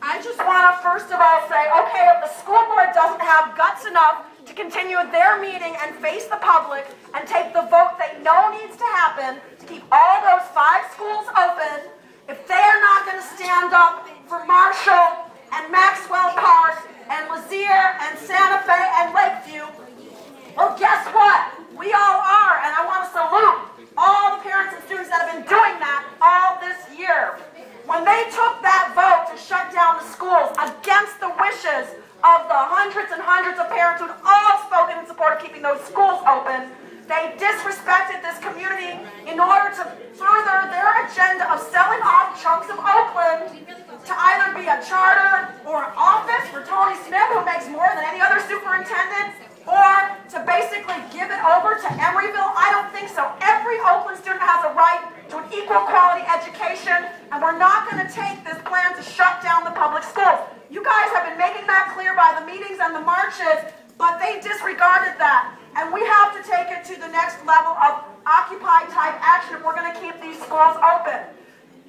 I just want to first of all say, okay, if the school board doesn't have guts enough to continue their meeting and face the public and take the vote they know needs to happen to keep all those 5 schools open, if they are not going to stand up for Marshall and Maxwell Park and Lazier and Santa Fe and Lakeview, well, guess what? We all are, and I want to salute all the parents and students that have been doing that all this year. When they took that vote to shut down the schools against the wishes of the hundreds and hundreds of parents who'd all spoken in support of keeping those schools open, they disrespected this community in order to further their agenda of selling off chunks of Oakland to either be a charter or an office for Tony Smith, who makes more than any other superintendent, or to basically give it over to Emeryville. I don't think so. Every Oakland student has a right to an equal quality education, and we're not going to take this plan to shut down the public schools. You guys have been making that clear by the meetings and the marches, but they disregarded that. And we have to take it to the next level of Occupy-type action if we're going to keep these schools open.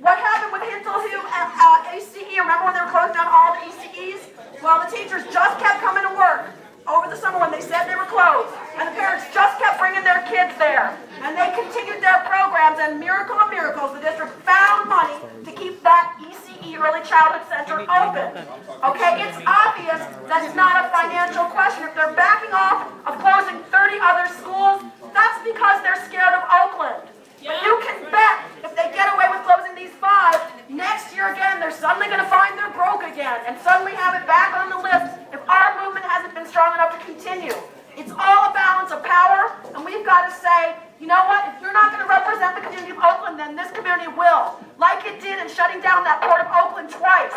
What happened with Hintleview and ACE? Remember when they were closing down all the ECEs? Well, the teachers just kept coming to work over the summer when they said they were closed. And the parents just kept bringing their kids there. And they continued their programs, and miracle of miracles, the district found money to keep that ECE, Early Childhood Center, open. Okay, it's obvious that it's not a financial question. If they're backing off of closing 30 other schools, that's because they're scared of Oakland. But you can bet if they get away with closing these 5, next year again, they're suddenly going to find they're broke again and suddenly have it back on the list if our movement hasn't been strong enough to continue. It's all a balance of power, and we've got to say, you know what, if you're not going to represent the community of Oakland, then this community will. Like it did in shutting down that Port of Oakland twice.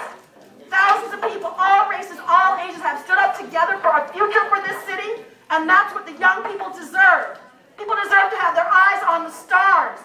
Thousands of people, all races, all ages, have stood up together for a future for this city, and that's what the young people deserve. People deserve to have their eyes on the stars.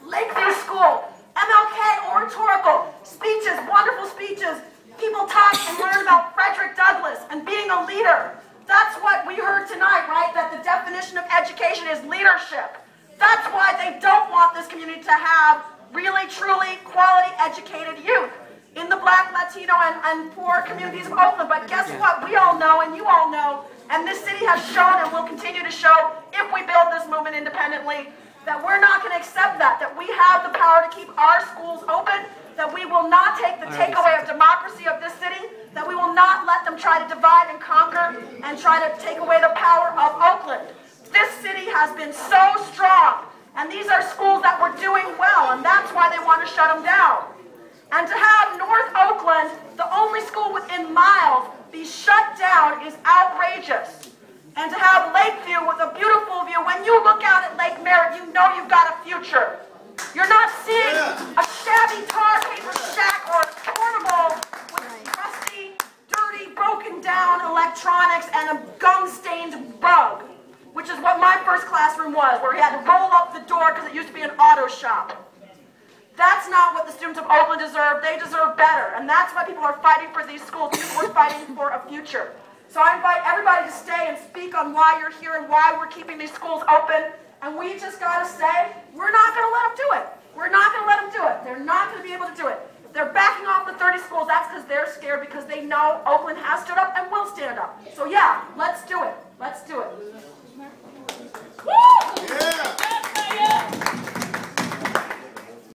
Lakeview School, MLK, oratorical, speeches, wonderful speeches. People talk and learn about Frederick Douglass and being a leader. That's what we heard tonight, right? That the definition of education is leadership. That's why they don't want this community to have really, truly quality educated youth in the Black, Latino, and poor communities of Oakland. But guess what? We all know, and you all know, and this city has shown and will continue to show, if we build this movement independently, that we're not going to accept that we have the power to keep our schools open, that we will not take the takeaway of democracy of this city, that we will not let them try to divide and conquer and try to take away the power of Oakland. This city has been so strong, and these are schools that were doing well, and that's why they want to shut them down. And to have North Oakland, the only school within miles, be shut down is outrageous. And to have Lakeview with a beautiful view, when you look out at Lake Merritt, you know you've got a future. You're not seeing a shabby tar paper shack or a portable with rusty, dirty, broken down electronics and a gum-stained bug, which is what my first classroom was, where we had to roll up the door because it used to be an auto shop. That's not what the students of Oakland deserve. They deserve better, and that's why people are fighting for these schools. People are fighting for a future. So I invite everybody to stay and speak on why you're here and why we're keeping these schools open. And we just got to say, we're not going to let them do it. We're not going to let them do it. They're not going to be able to do it. If they're backing off the 30 schools, that's because they're scared, because they know Oakland has stood up and will stand up. So yeah, let's do it. Let's do it. Woo! Yeah!